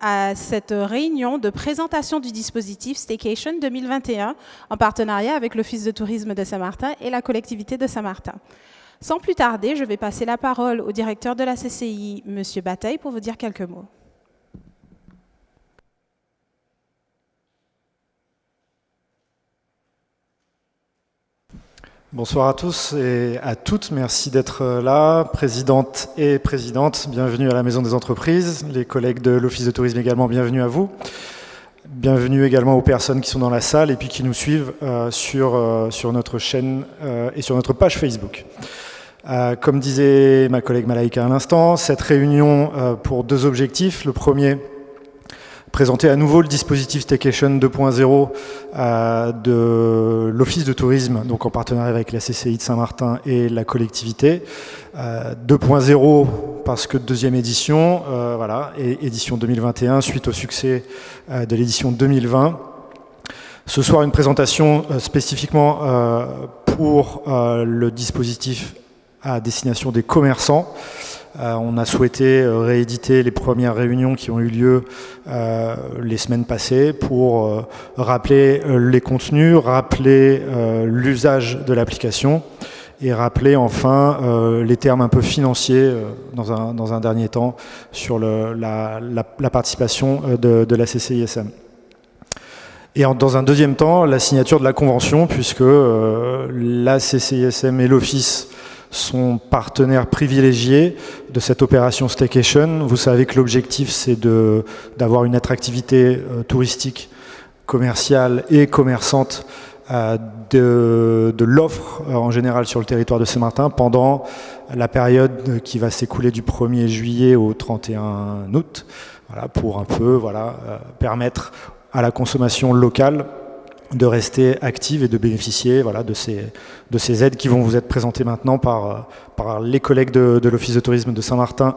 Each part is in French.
à cette réunion de présentation du dispositif Staycation 2021 en partenariat avec l'Office de tourisme de Saint-Martin et la collectivité de Saint-Martin. Sans plus tarder, je vais passer la parole au directeur de la CCI, M. Bataille, pour vous dire quelques mots. Bonsoir à tous et à toutes, merci d'être là, présidente et présidente, bienvenue à la Maison des Entreprises, les collègues de l'Office de tourisme également, bienvenue à vous, bienvenue également aux personnes qui sont dans la salle et puis qui nous suivent sur notre chaîne et sur notre page Facebook. Comme disait ma collègue Malaïka à l'instant, cette réunion pour deux objectifs, le premier, présenter à nouveau le dispositif Staycation 2.0 de l'Office de tourisme, donc en partenariat avec la CCI de Saint-Martin et la collectivité. 2.0 parce que deuxième édition, voilà, et édition 2021 suite au succès de l'édition 2020. Ce soir, une présentation spécifiquement pour le dispositif à destination des commerçants. On a souhaité rééditer les premières réunions qui ont eu lieu les semaines passées pour rappeler les contenus, rappeler l'usage de l'application et rappeler enfin les termes un peu financiers dans un dernier temps sur la participation de la CCISM. Et dans un deuxième temps, la signature de la convention, puisque la CCISM et l'Office sont partenaires privilégiés de cette opération Staycation. Vous savez que l'objectif, c'est d'avoir une attractivité touristique, commerciale et commerçante de l'offre en général sur le territoire de Saint-Martin pendant la période qui va s'écouler du 1er juillet au 31 août, voilà, pour un peu permettre à la consommation locale de rester active et de bénéficier de ces aides qui vont vous être présentées maintenant par les collègues de l'Office de tourisme de Saint-Martin.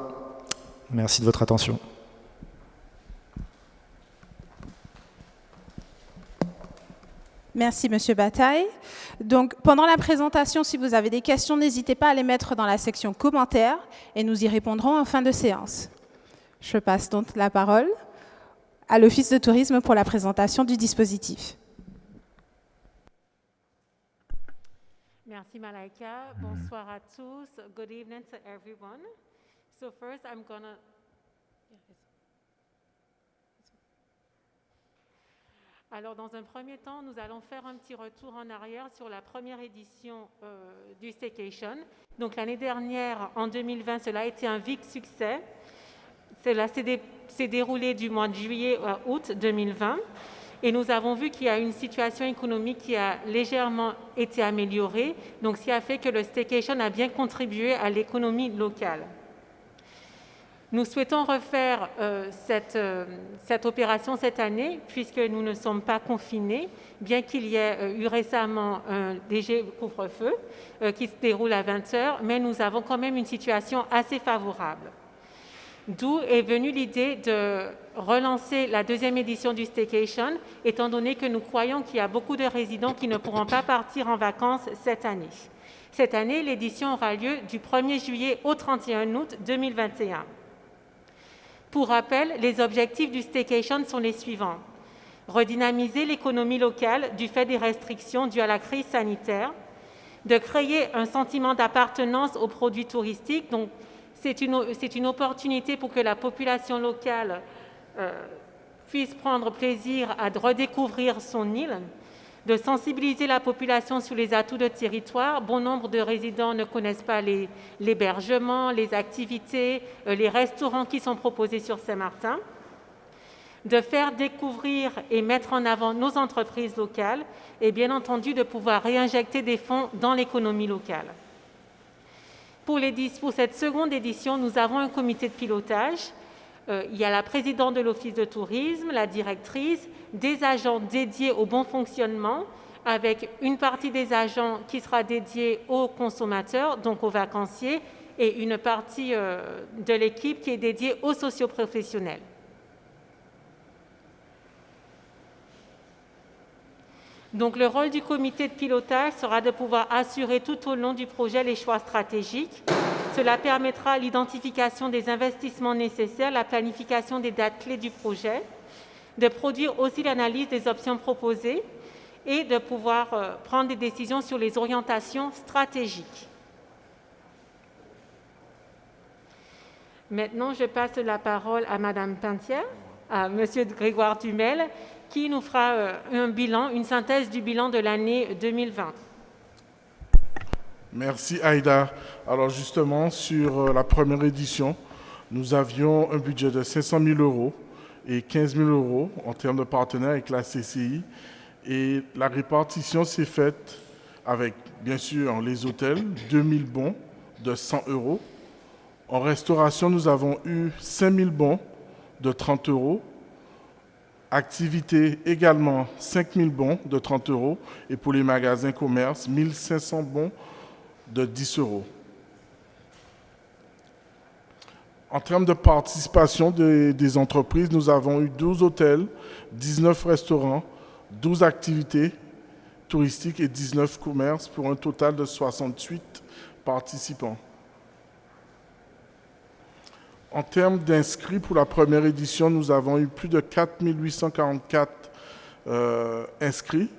Merci de votre attention. Merci, M. Bataille. Donc, pendant la présentation, si vous avez des questions, n'hésitez pas à les mettre dans la section commentaires et nous y répondrons en fin de séance. Je passe donc la parole à l'Office de tourisme pour la présentation du dispositif. Merci Malaika. Bonsoir à tous. Good evening to everyone. So first I'm gonna... Alors dans un premier temps, nous allons faire un petit retour en arrière sur la première édition du Staycation. Donc l'année dernière, en 2020, cela a été un vif succès. Cela s'est déroulé du mois de juillet à août 2020. Et nous avons vu qu'il y a une situation économique qui a légèrement été améliorée, donc ce qui a fait que le Staycation a bien contribué à l'économie locale. Nous souhaitons refaire cette opération cette année, puisque nous ne sommes pas confinés, bien qu'il y ait eu récemment un léger couvre-feu qui se déroule à 20h, mais nous avons quand même une situation assez favorable. D'où est venue l'idée de relancer la deuxième édition du Staycation, étant donné que nous croyons qu'il y a beaucoup de résidents qui ne pourront pas partir en vacances cette année. Cette année, l'édition aura lieu du 1er juillet au 31 août 2021. Pour rappel, les objectifs du Staycation sont les suivants. Redynamiser l'économie locale du fait des restrictions dues à la crise sanitaire, de créer un sentiment d'appartenance aux produits touristiques, donc c'est une opportunité pour que la population locale puisse prendre plaisir à redécouvrir son île, de sensibiliser la population sur les atouts de territoire. Bon nombre de résidents ne connaissent pas l'hébergement, les activités, les restaurants qui sont proposés sur Saint-Martin, de faire découvrir et mettre en avant nos entreprises locales et bien entendu de pouvoir réinjecter des fonds dans l'économie locale. Pour cette seconde édition, nous avons un comité de pilotage. Il y a la présidente de l'Office de tourisme, la directrice, des agents dédiés au bon fonctionnement, avec une partie des agents qui sera dédiée aux consommateurs, donc aux vacanciers, et une partie de l'équipe qui est dédiée aux socioprofessionnels. Donc, le rôle du comité de pilotage sera de pouvoir assurer tout au long du projet les choix stratégiques. Cela permettra l'identification des investissements nécessaires, la planification des dates clés du projet, de produire aussi l'analyse des options proposées et de pouvoir prendre des décisions sur les orientations stratégiques. Maintenant, je passe la parole à Madame Pentière, à Monsieur Grégoire Dumel, qui nous fera un bilan, une synthèse du bilan de l'année 2020. Merci Aïda. Alors justement, sur la première édition, nous avions un budget de 500 000 € et 15 000 € en termes de partenaires avec la CCI. Et la répartition s'est faite avec, bien sûr, les hôtels, 2 000 bons de 100 €. En restauration, nous avons eu 5 000 bons de 30 €. Activité également 5 000 bons de 30 €. Et pour les magasins commerce, 1 500 bons de 10 €. En termes de participation des entreprises, nous avons eu 12 hôtels, 19 restaurants, 12 activités touristiques et 19 commerces pour un total de 68 participants. En termes d'inscrits pour la première édition, nous avons eu plus de 4 844 inscrits,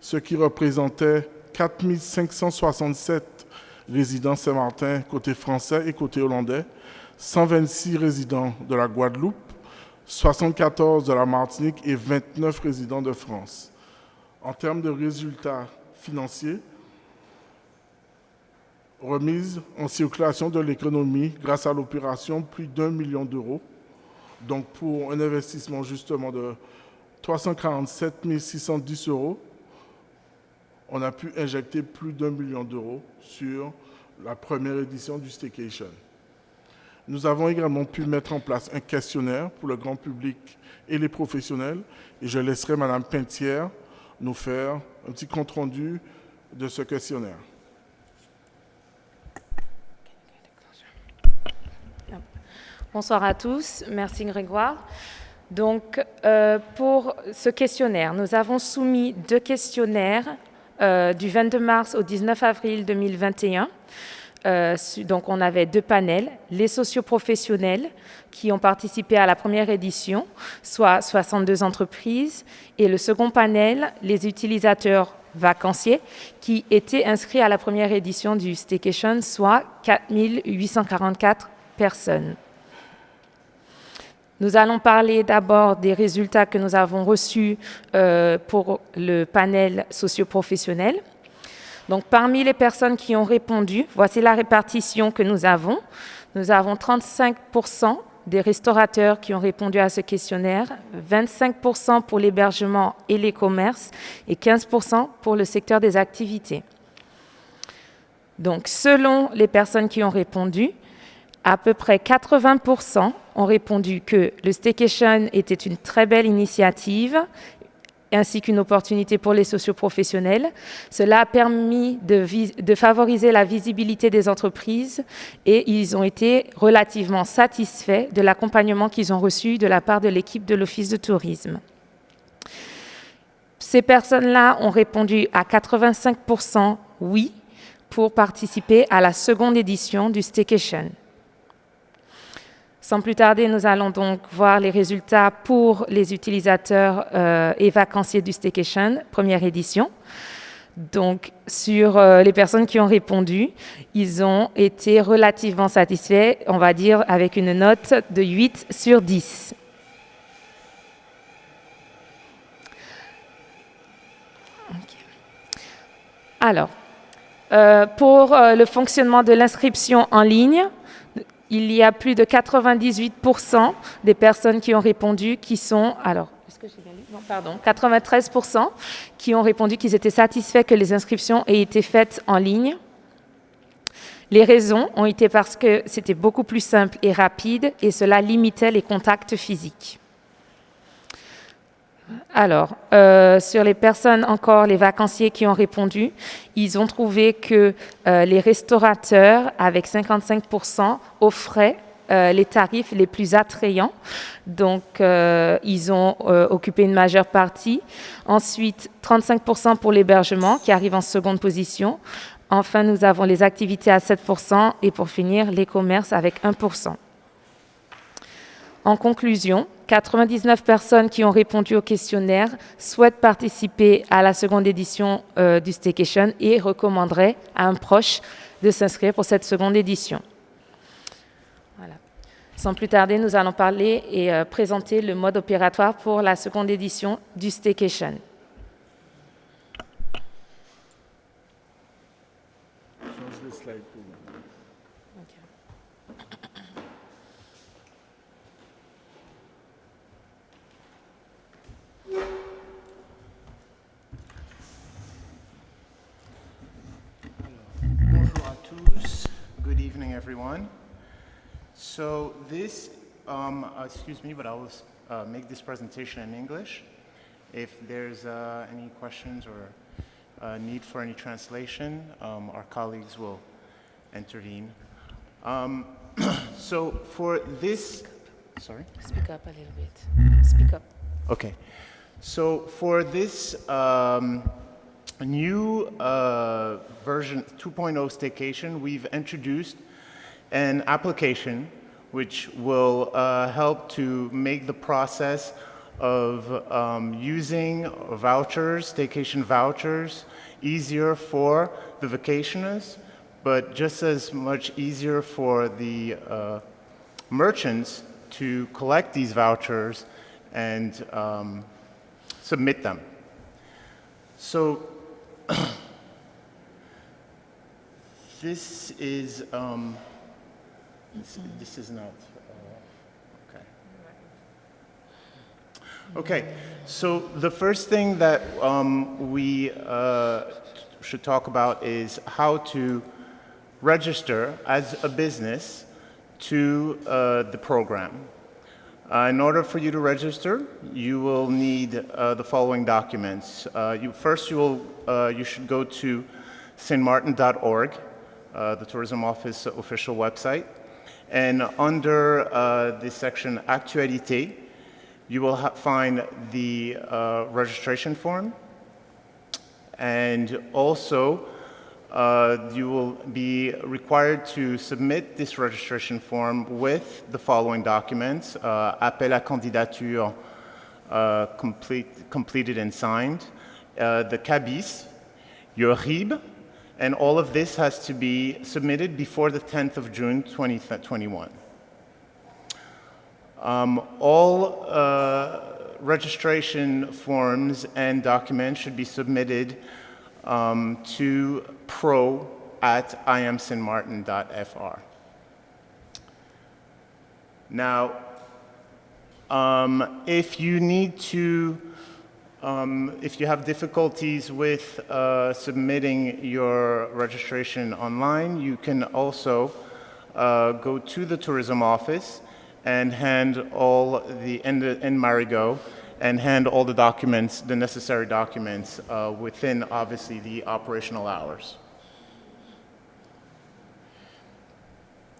ce qui représentait 4 567 résidents Saint-Martin côté français et côté hollandais, 126 résidents de la Guadeloupe, 74 de la Martinique et 29 résidents de France. En termes de résultats financiers, remise en circulation de l'économie grâce à l'opération plus d'1 million d'euros, donc pour un investissement justement de 347 610 €, on a pu injecter plus d'1 million d'euros sur la première édition du Staycation. Nous avons également pu mettre en place un questionnaire pour le grand public et les professionnels, et je laisserai Madame Pentière nous faire un petit compte-rendu de ce questionnaire. Bonsoir à tous, merci Grégoire. Donc, pour ce questionnaire, nous avons soumis 2 questionnaires du 22 mars au 19 avril 2021. Donc, on avait 2 panels, les socioprofessionnels qui ont participé à la première édition, soit 62 entreprises, et le second panel, les utilisateurs vacanciers qui étaient inscrits à la première édition du Staycation, soit 4 844 personnes. Nous allons parler d'abord des résultats que nous avons reçus pour le panel socio-professionnel. Donc, parmi les personnes qui ont répondu, voici la répartition que nous avons. Nous avons 35% des restaurateurs qui ont répondu à ce questionnaire, 25% pour l'hébergement et les commerces et 15% pour le secteur des activités. Donc, selon les personnes qui ont répondu, à peu près 80% ont répondu que le Staycation était une très belle initiative ainsi qu'une opportunité pour les socioprofessionnels. Cela a permis de favoriser la visibilité des entreprises et ils ont été relativement satisfaits de l'accompagnement qu'ils ont reçu de la part de l'équipe de l'Office de tourisme. Ces personnes-là ont répondu à 85% oui pour participer à la seconde édition du Staycation. Sans plus tarder, nous allons donc voir les résultats pour les utilisateurs et vacanciers du Staycation, première édition. Donc, sur les personnes qui ont répondu, ils ont été relativement satisfaits, on va dire, avec une note de 8 sur 10. Alors, pour le fonctionnement de l'inscription en ligne, il y a plus de 98% des personnes qui ont répondu qui sont... Alors, est-ce que j'ai bien lu ? Non, pardon. 93% qui ont répondu qu'ils étaient satisfaits que les inscriptions aient été faites en ligne. Les raisons ont été parce que c'était beaucoup plus simple et rapide et cela limitait les contacts physiques. Alors, sur les personnes encore, les vacanciers qui ont répondu, ils ont trouvé que les restaurateurs, avec 55%, offraient les tarifs les plus attrayants. Donc, ils ont occupé une majeure partie. Ensuite, 35% pour l'hébergement, qui arrive en seconde position. Enfin, nous avons les activités à 7% et pour finir, les commerces avec 1%. En conclusion, 99 personnes qui ont répondu au questionnaire souhaitent participer à la seconde édition du Staycation et recommanderaient à un proche de s'inscrire pour cette seconde édition. Voilà. Sans plus tarder, nous allons parler et présenter le mode opératoire pour la seconde édition du Staycation. Bonjour à tous. Good evening, everyone. So this, excuse me, but I will make this presentation in English. If there's any questions or need for any translation, our colleagues will intervene. So for this, sorry? Speak up a little bit. Speak up. Okay. So for this new version 2.0 Staycation, we've introduced an application which will help to make the process of using vouchers, Staycation vouchers, easier for the vacationers, but just as much easier for the merchants to collect these vouchers and submit them. So this is this is not okay. Okay, so the first thing that we should talk about is how to register as a business to the program. In order for you to register, you will need the following documents. You should go to stmartin.org, the Tourism Office official website, and under the section Actualité, you will find the registration form, and also you will be required to submit this registration form with the following documents: appel à candidature completed and signed, the CABIS, your RIB, and all of this has to be submitted before the 10th of June 2021. All registration forms and documents should be submitted to pro@imstmartin.fr. Now, if you need to, if you have difficulties with submitting your registration online, you can also go to the tourism office and hand all the in Marigot and hand all the documents, the necessary documents, within obviously the operational hours.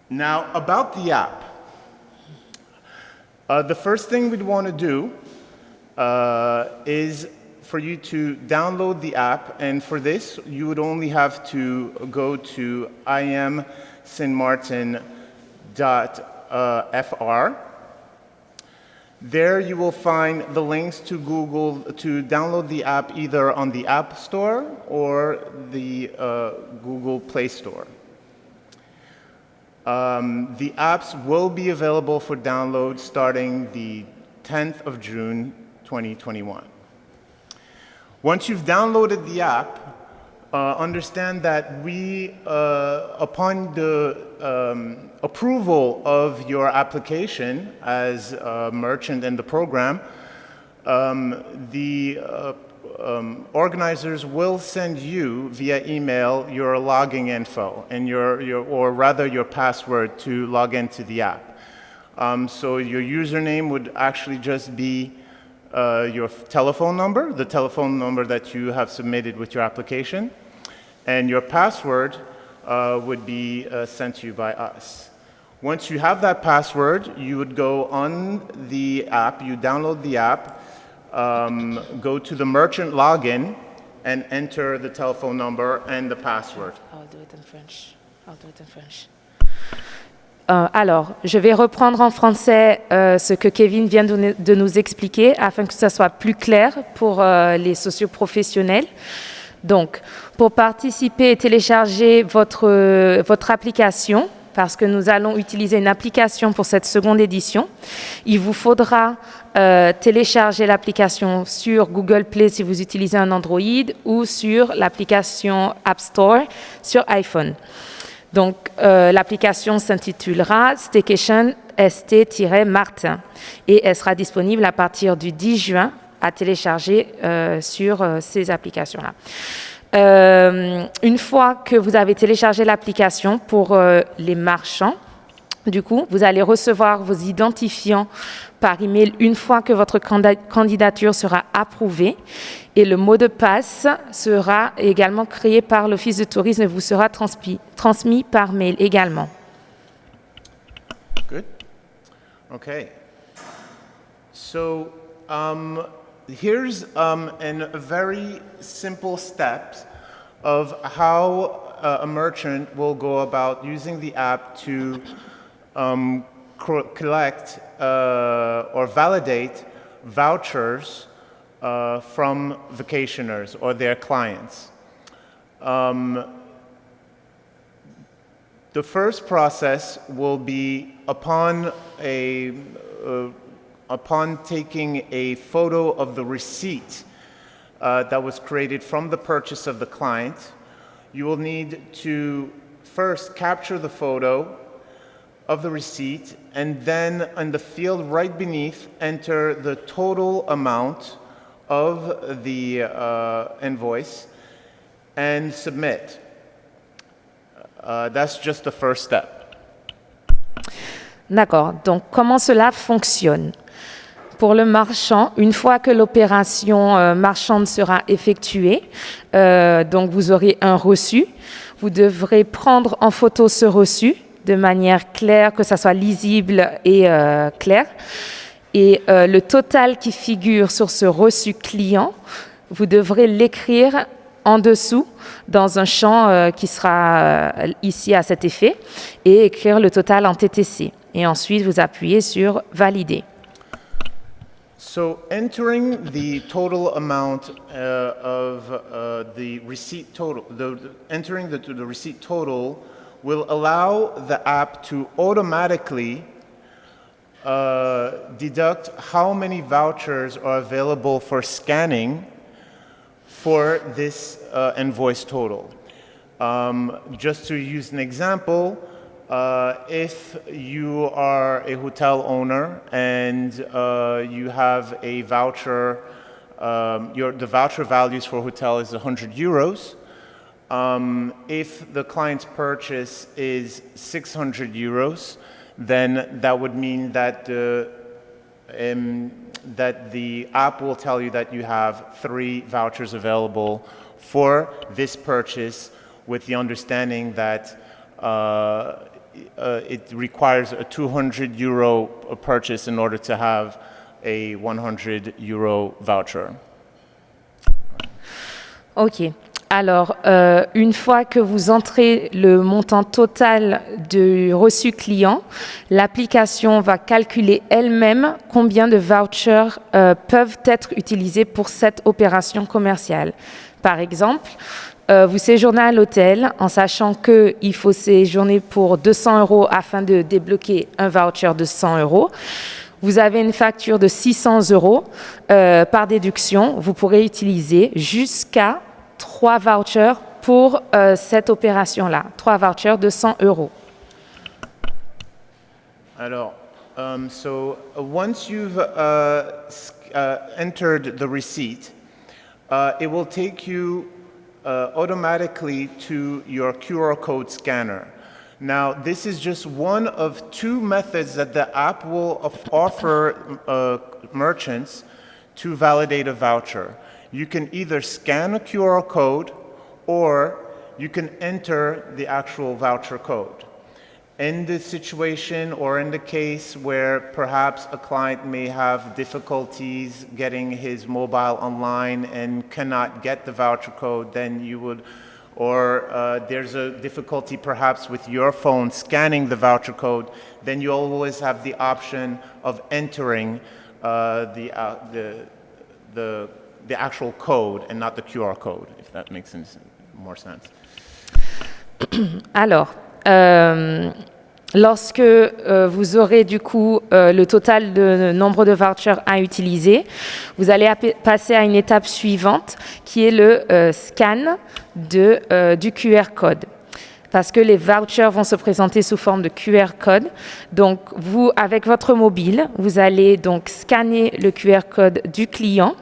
Now, about the app. The first thing we'd want to do is for you to download the app, and for this, you would only have to go to imstmartin.fr. There you will find the links to Google to download the app either on the App Store or the Google Play Store. The apps will be available for download starting the 10th of June 2021. Once you've downloaded the app, understand that we, upon the approval of your application as a merchant in the program, the organizers will send you via email your login info and or rather your password to log into the app. So your username would actually just be your telephone number, the telephone number that you have submitted with your application, and your password would be sent to you by us. Once you have that password, you would go on the app, you download the app, go to the merchant login, and enter the telephone number and the password. I'll do it in French. Alors, je vais reprendre en français ce que Kevin vient de nous expliquer afin que ça soit plus clair pour les socioprofessionnels. Donc, pour participer et télécharger votre application, parce que nous allons utiliser une application pour cette seconde édition, il vous faudra télécharger l'application sur Google Play si vous utilisez un Android ou sur l'application App Store sur iPhone. Donc, l'application s'intitulera Staycation ST-Martin et elle sera disponible à partir du 10 juin à télécharger sur ces applications-là. Une fois que vous avez téléchargé l'application pour les marchands, du coup, vous allez recevoir vos identifiants par email une fois que votre candidature sera approuvée et le mot de passe sera également créé par l'Office de tourisme et vous sera transmis par mail également. Good. Okay. So here's a very simple steps of how a merchant will go about using the app to collect or validate vouchers from vacationers or their clients. The first process will be upon taking a photo of the receipt that was created from the purchase of the client. You will need to first capture the photo of the receipt and then in the field right beneath enter the total amount of the invoice and submit. That's just the first step. D'accord. Donc, comment cela fonctionne? Pour le marchand, une fois que l'opération marchande sera effectuée, donc vous aurez un reçu. Vous devrez prendre en photo ce reçu de manière claire, que ça soit lisible et clair. Et le total qui figure sur ce reçu client, vous devrez l'écrire en dessous dans un champ qui sera ici à cet effet et écrire le total en TTC. Et ensuite, vous appuyez sur « Valider ». So entering the total amount of the receipt total, entering the receipt total will allow the app to automatically deduct how many vouchers are available for scanning for this invoice total. Just to use an example, if you are a hotel owner and you have a voucher, the voucher values for a hotel is 100 euros. If the client's purchase is 600 euros, then that would mean that the app will tell you that you have 3 vouchers available for this purchase, with the understanding that it requires a 200 euro purchase in order to have a 100 euro voucher. OK. Alors, une fois que vous entrez le montant total du reçu client, l'application va calculer elle-même combien de vouchers peuvent être utilisés pour cette opération commerciale. Par exemple, vous séjournez à l'hôtel en sachant qu'il faut séjourner pour 200 € afin de débloquer un voucher de 100 €. Vous avez une facture de 600 €. Par déduction, vous pourrez utiliser jusqu'à 3 vouchers pour cette opération-là, 3 vouchers de 100 €. Alors, so once you've entered the receipt, it will take you automatically to your QR code scanner. Now, this is just one of 2 methods that the app will offer merchants to validate a voucher. You can either scan a QR code or you can enter the actual voucher code. In the situation or in the case where perhaps a client may have difficulties getting his mobile online and cannot get the voucher code, then you would, or there's a difficulty perhaps with your phone scanning the voucher code, then you always have the option of entering the actual code and not the QR code, if that makes more sense. Alors, lorsque vous aurez du coup le total de nombre de vouchers à utiliser, vous allez passer à une étape suivante qui est le scan du QR code. Parce que les vouchers vont se présenter sous forme de QR code. Donc, vous, avec votre mobile, vous allez donc scanner le QR code du client.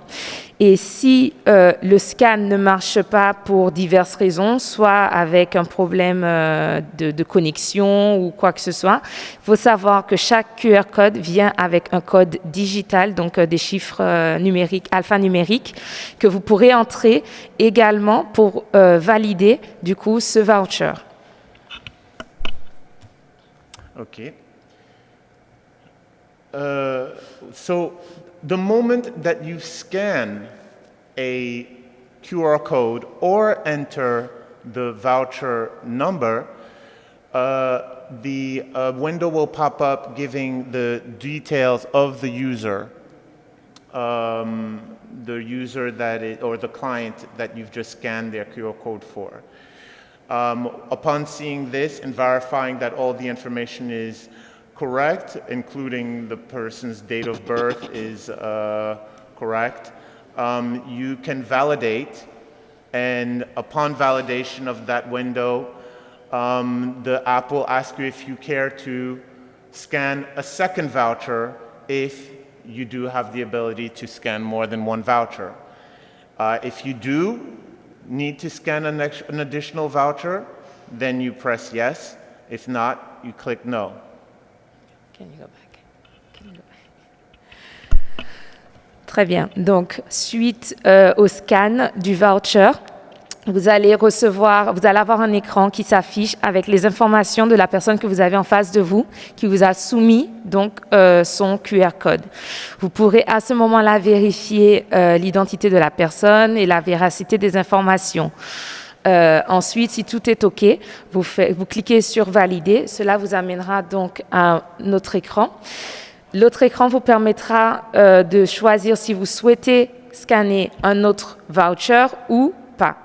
Et si le scan ne marche pas pour diverses raisons, soit avec un problème de connexion ou quoi que ce soit, il faut savoir que chaque QR code vient avec un code digital, donc des chiffres numériques, alphanumériques, que vous pourrez entrer également pour valider du coup ce voucher. Okay. So the moment that you scan a QR code or enter the voucher number, the window will pop up giving the details of the user that is, or the client that you've just scanned their QR code for. Upon seeing this and verifying that all the information is correct, including the person's date of birth is correct, you can validate, and upon validation of that window, the app will ask you if you care to scan a second voucher if you do have the ability to scan more than one voucher. If you do need to scan an additional voucher, then you press yes. If not, you click no. Can you go back? Très bien. Donc, suite au scan du voucher, vous allez avoir un écran qui s'affiche avec les informations de la personne que vous avez en face de vous, qui vous a soumis donc son QR code. Vous pourrez à ce moment-là vérifier l'identité de la personne et la véracité des informations. Ensuite, si tout est OK, vous cliquez sur Valider. Cela vous amènera donc à notre écran. L'autre écran vous permettra de choisir si vous souhaitez scanner un autre voucher ou pas.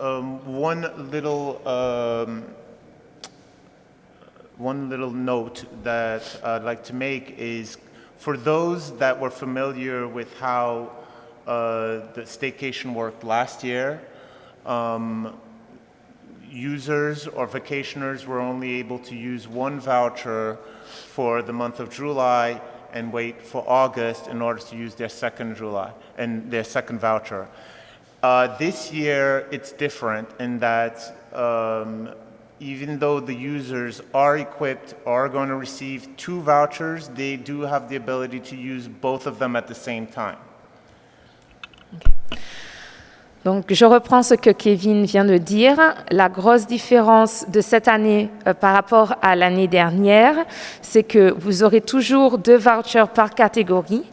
One little note that I'd like to make is for those that were familiar with how the staycation worked last year, users or vacationers were only able to use one voucher for the month of July and wait for August in order to use their second voucher. This year, it's different in that even though the users are equipped, are going to receive two vouchers, they do have the ability to use both of them at the same time. Okay. Donc, je reprends ce que Kevin vient de dire. La grosse différence de cette année par rapport à l'année dernière, c'est que vous aurez toujours 2 vouchers par catégorie,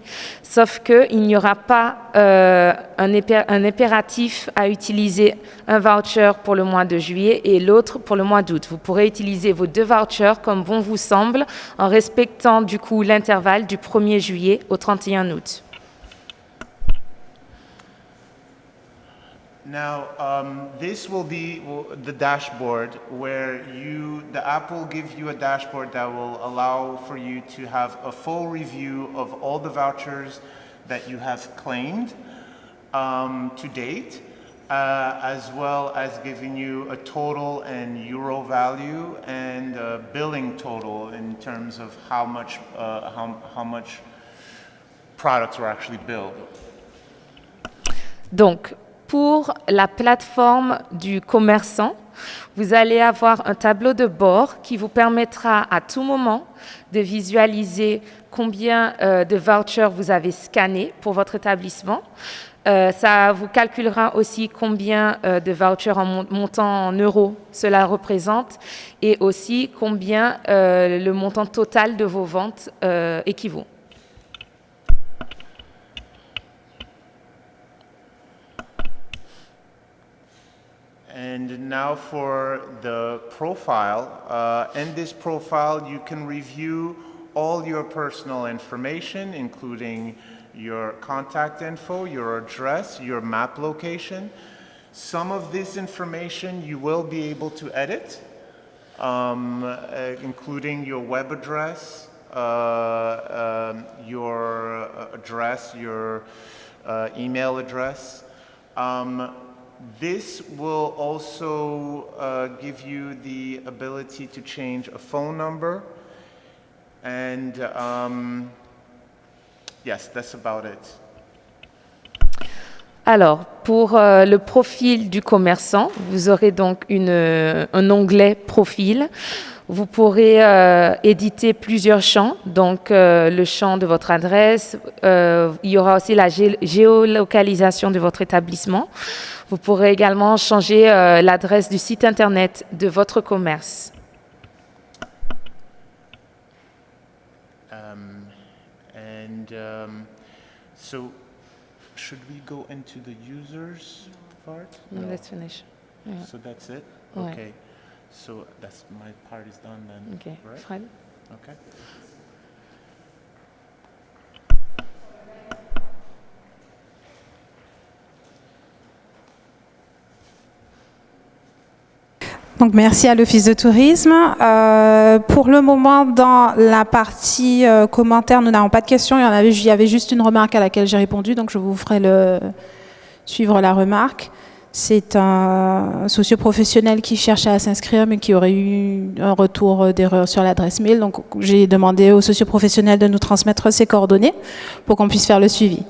sauf qu'il n'y aura pas un impératif à utiliser un voucher pour le mois de juillet et l'autre pour le mois d'août. Vous pourrez utiliser vos 2 vouchers comme bon vous semble, en respectant du coup l'intervalle du 1er juillet au 31 août. Now, this will be the dashboard where the app will give you a dashboard that will allow for you to have a full review of all the vouchers that you have claimed to date, as well as giving you a total and euro value and a billing total in terms of how much products were actually billed. Donc, pour la plateforme du commerçant, vous allez avoir un tableau de bord qui vous permettra à tout moment de visualiser combien de vouchers vous avez scannés pour votre établissement, Ça vous calculera aussi combien de vouchers en montant en euros cela représente et aussi combien le montant total de vos ventes équivaut. And now for the profile. In this profile, you can review all your personal information, including your contact info, your address, your map location. Some of this information you will be able to edit, including your web address, your address, your email address. This will also give you the ability to change a phone number. And yes, that's about it. Alors, pour le profil du commerçant, vous aurez donc un onglet profil. Vous pourrez éditer plusieurs champs, donc le champ de votre adresse. Il y aura aussi la géolocalisation de votre établissement. Vous pourrez également changer l'adresse du site internet de votre commerce. So, should we go into the users part? No. Let's finish. Yeah. So that's it? Ouais. Okay. So that's my part is done then, Okay. right? Fred? Okay. Donc, merci à l'Office de tourisme. Pour le moment, dans la partie commentaires, nous n'avons pas de questions. Il y avait juste une remarque à laquelle j'ai répondu, donc je vous ferai suivre la remarque. C'est un socio-professionnel qui cherchait à s'inscrire, mais qui aurait eu un retour d'erreur sur l'adresse mail. Donc, j'ai demandé au socio-professionnel de nous transmettre ses coordonnées pour qu'on puisse faire le suivi.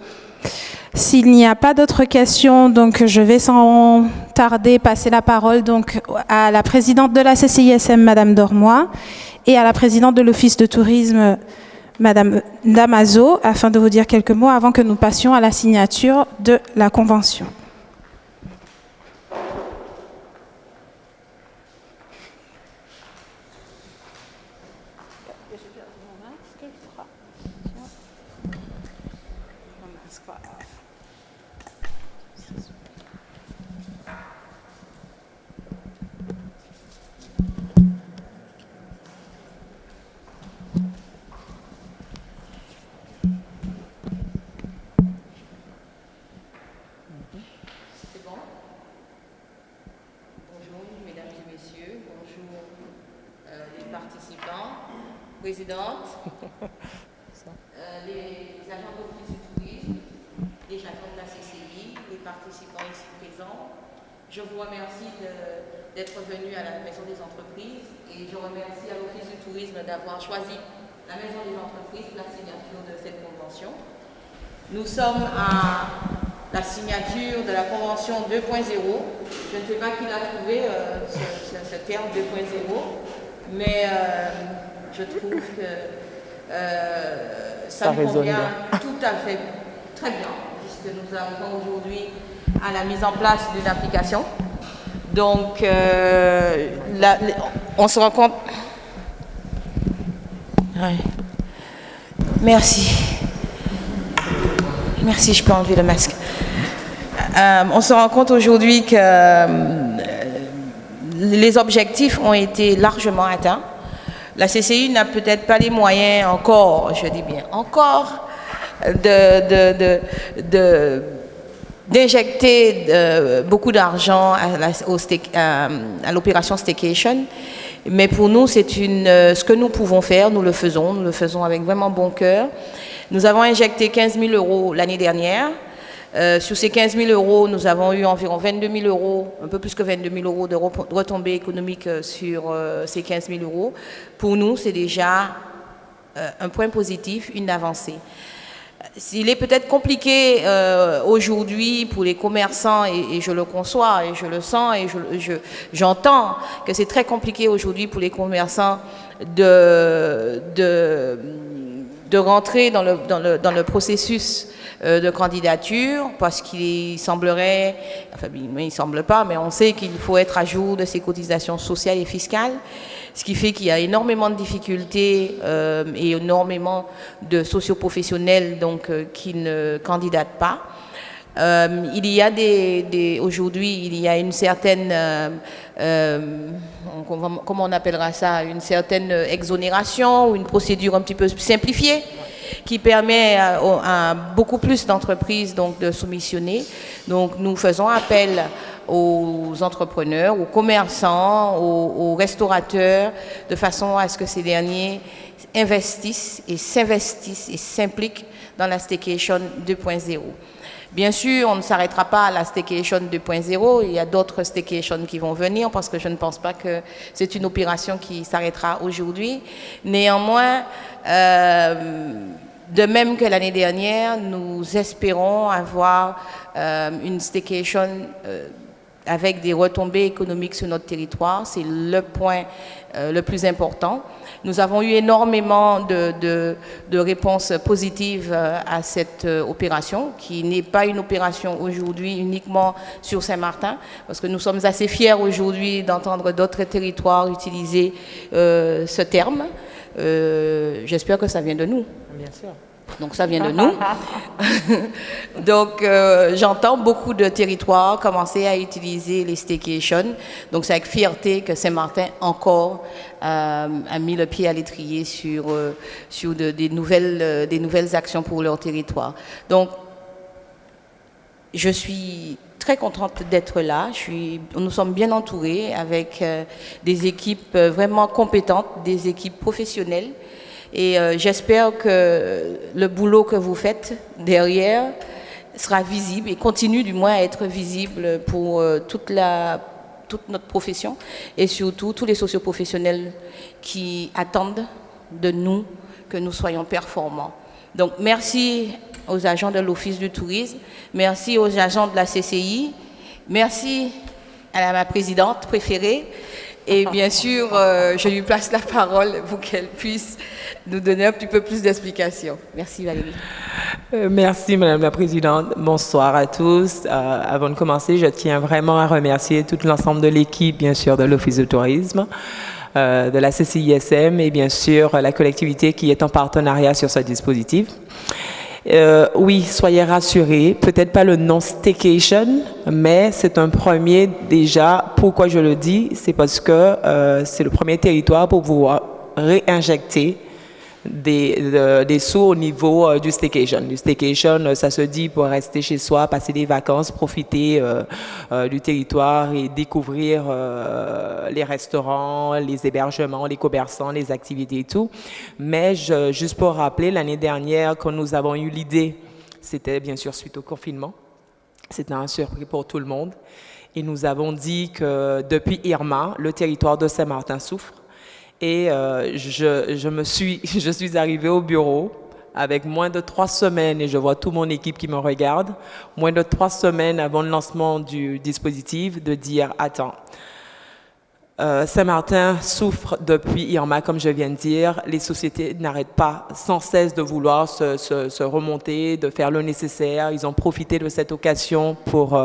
S'il n'y a pas d'autres questions, donc je vais sans tarder passer la parole donc à la présidente de la CCISM, Madame Dormoy, et à la présidente de l'Office de tourisme, Madame Damaso, afin de vous dire quelques mots avant que nous passions à la signature de la convention. Présidente, les agents d'office du tourisme, les agents de la CCI, les participants ici présents, je vous remercie d'être venus à la Maison des Entreprises et je remercie à l'Office du tourisme d'avoir choisi la Maison des Entreprises pour la signature de cette convention. Nous sommes à la signature de la convention 2.0. Je ne sais pas qui l'a trouvé, ce terme 2.0, mais je trouve que ça nous convient tout à fait très bien, puisque nous arrivons aujourd'hui à la mise en place d'une application. Donc, on se rend compte... Ouais. Merci. Merci, je peux enlever le masque. On se rend compte aujourd'hui que les objectifs ont été largement atteints. La CCI n'a peut-être pas les moyens encore, je dis bien encore, d'injecter beaucoup d'argent à l'opération Staycation. Mais pour nous, c'est ce que nous pouvons faire, nous le faisons avec vraiment bon cœur. Nous avons injecté 15 000 € l'année dernière. Sur ces 15 000 €, nous avons eu environ 22 000 €, un peu plus que 22 000 € de retombées économiques sur ces 15 000 €. Pour nous, c'est déjà un point positif, une avancée. Il est peut-être compliqué aujourd'hui pour les commerçants, et je le conçois, et je le sens, et j'entends que c'est très compliqué aujourd'hui pour les commerçants de rentrer dans le processus de candidature parce qu'il semblerait, enfin il semble pas, mais on sait qu'il faut être à jour de ses cotisations sociales et fiscales, ce qui fait qu'il y a énormément de difficultés et énormément de socioprofessionnels donc, qui ne candidatent pas. Il y a aujourd'hui, il y a une certaine, comment on appellera ça, une certaine exonération ou une procédure un petit peu simplifiée qui permet à beaucoup plus d'entreprises donc, de soumissionner. Donc nous faisons appel aux entrepreneurs, aux commerçants, aux restaurateurs, de façon à ce que ces derniers investissent et s'investissent et s'impliquent dans la Staycation 2.0. Bien sûr, on ne s'arrêtera pas à la Staycation 2.0, il y a d'autres Staycations qui vont venir parce que je ne pense pas que c'est une opération qui s'arrêtera aujourd'hui. Néanmoins, de même que l'année dernière, nous espérons avoir une Staycation avec des retombées économiques sur notre territoire. C'est le point le plus important. Nous avons eu énormément de réponses positives à cette opération, qui n'est pas une opération aujourd'hui uniquement sur Saint-Martin, parce que nous sommes assez fiers aujourd'hui d'entendre d'autres territoires utiliser ce terme. J'espère que ça vient de nous. Bien sûr. Donc ça vient de nous. Donc j'entends beaucoup de territoires commencer à utiliser les staycations. Donc c'est avec fierté que Saint-Martin encore a mis le pied à l'étrier sur des nouvelles actions pour leur territoire. Donc je suis très contente d'être là. Nous sommes bien entourés avec des équipes vraiment compétentes, des équipes professionnelles. Et j'espère que le boulot que vous faites derrière sera visible et continue du moins à être visible pour toute notre profession et surtout tous les socioprofessionnels qui attendent de nous que nous soyons performants. Donc merci aux agents de l'Office du tourisme, merci aux agents de la CCI, merci à ma présidente préférée. Et bien sûr, je lui place la parole pour qu'elle puisse nous donner un petit peu plus d'explications. Merci Valérie. Merci Madame la Présidente. Bonsoir à tous. Avant de commencer, je tiens vraiment à remercier tout l'ensemble de l'équipe, bien sûr, de l'Office de tourisme, de la CCISM et bien sûr la collectivité qui est en partenariat sur ce dispositif. Oui, soyez rassurés, peut-être pas le nom Staycation, mais c'est un premier déjà. Pourquoi je le dis? C'est parce que c'est le premier territoire pour pouvoir réinjecter des sous au niveau du staycation. Du staycation, ça se dit pour rester chez soi, passer des vacances, profiter du territoire et découvrir les restaurants, les hébergements, les commerçants, les activités et tout. Mais juste pour rappeler, l'année dernière, quand nous avons eu l'idée, c'était bien sûr suite au confinement, c'était un surprise pour tout le monde. Et nous avons dit que depuis Irma, le territoire de Saint-Martin souffre. Et je suis arrivée au bureau avec moins de 3 semaines, et je vois toute mon équipe qui me regarde, moins de 3 semaines avant le lancement du dispositif, de dire « Attends, Saint-Martin souffre depuis Irma, comme je viens de dire. Les sociétés n'arrêtent pas sans cesse de vouloir se remonter, de faire le nécessaire. Ils ont profité de cette occasion pour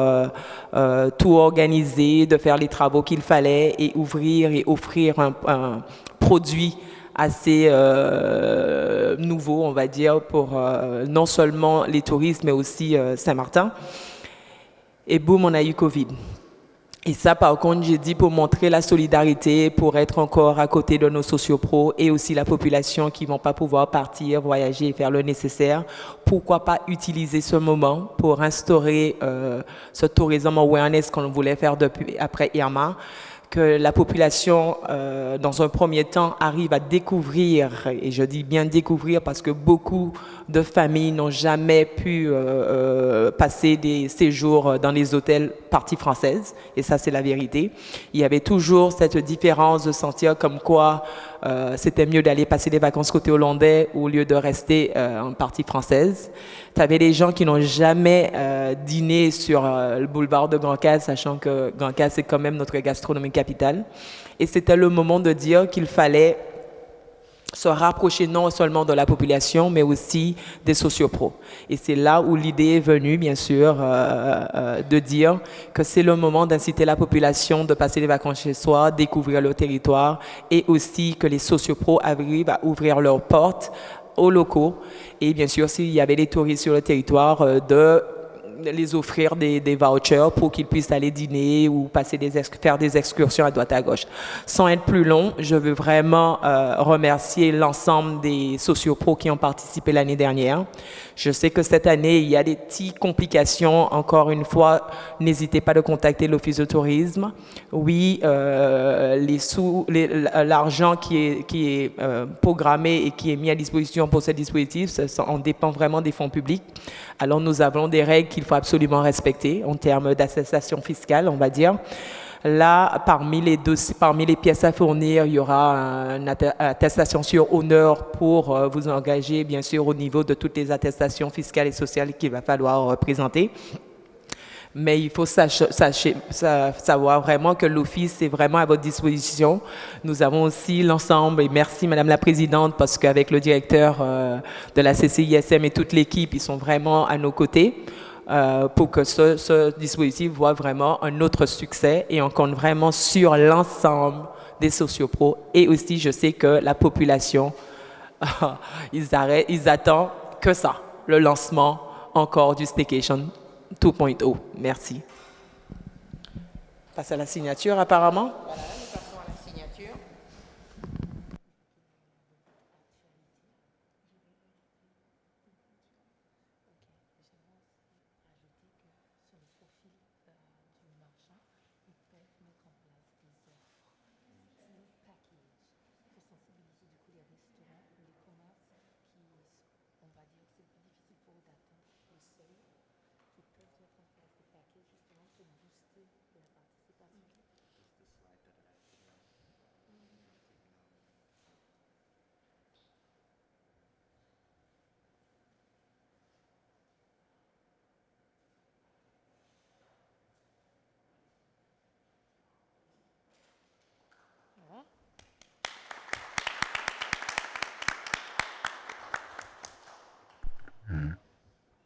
tout organiser, de faire les travaux qu'il fallait et ouvrir et offrir un produit assez nouveau, on va dire, pour non seulement les touristes, mais aussi Saint-Martin. Et boum, on a eu Covid. Et ça, par contre, j'ai dit pour montrer la solidarité, pour être encore à côté de nos sociopros et aussi la population qui ne vont pas pouvoir partir, voyager et faire le nécessaire. Pourquoi pas utiliser ce moment pour instaurer ce tourisme awareness qu'on voulait faire après Irma, que la population, dans un premier temps, arrive à découvrir, et je dis bien découvrir parce que beaucoup de familles n'ont jamais pu passer des séjours dans les hôtels partie française, et ça c'est la vérité. Il y avait toujours cette différence de sentir comme quoi c'était mieux d'aller passer des vacances côté hollandais au lieu de rester en partie française. Tu avais des gens qui n'ont jamais dîné sur le boulevard de Grand Case, sachant que Grand Case c'est quand même notre gastronomie capitale. Et c'était le moment de dire qu'il fallait se rapprocher non seulement de la population, mais aussi des sociopros. Et c'est là où l'idée est venue, bien sûr, de dire que c'est le moment d'inciter la population de passer les vacances chez soi, découvrir le territoire, et aussi que les sociopros arrivent à ouvrir leurs portes aux locaux. Et bien sûr, s'il y avait des touristes sur le territoire, de les offrir des vouchers pour qu'ils puissent aller dîner ou faire des excursions à droite à gauche. Sans être plus long, je veux vraiment remercier l'ensemble des sociopros qui ont participé l'année dernière. Je sais que cette année, il y a des petites complications. Encore une fois, n'hésitez pas à contacter l'Office de tourisme. Oui, l'argent qui est programmé et qui est mis à disposition pour ce dispositif, ça en dépend vraiment des fonds publics. Alors, nous avons des règles qu'il faut absolument respecter en termes d'attestation fiscale, on va dire. Là, parmi les pièces à fournir, il y aura une attestation sur honneur pour vous engager, bien sûr, au niveau de toutes les attestations fiscales et sociales qu'il va falloir présenter. Mais il faut savoir vraiment que l'Office est vraiment à votre disposition. Nous avons aussi l'ensemble, et merci Madame la Présidente, parce qu'avec le directeur de la CCISM et toute l'équipe, ils sont vraiment à nos côtés. Pour que ce dispositif voit vraiment un autre succès et on compte vraiment sur l'ensemble des sociopros. Et aussi, je sais que la population, ils attendent que ça, le lancement encore du Staycation 2.0. Merci. On passe à la signature apparemment. Voilà, nous passons à la signature.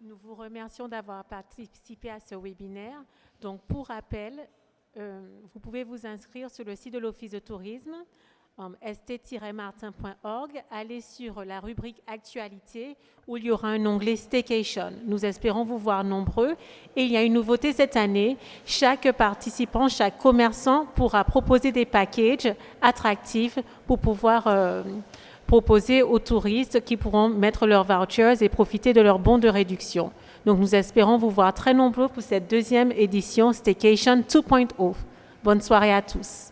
Nous vous remercions d'avoir participé à ce webinaire. Donc, pour rappel, vous pouvez vous inscrire sur le site de l'Office de tourisme, st-martin.org. Allez sur la rubrique Actualité où il y aura un onglet Staycation. Nous espérons vous voir nombreux. Et il y a une nouveauté cette année. Chaque participant, chaque commerçant pourra proposer des packages attractifs pour pouvoir proposer aux touristes qui pourront mettre leurs vouchers et profiter de leurs bons de réduction. Donc, nous espérons vous voir très nombreux pour cette deuxième édition Staycation 2.0. Bonne soirée à tous.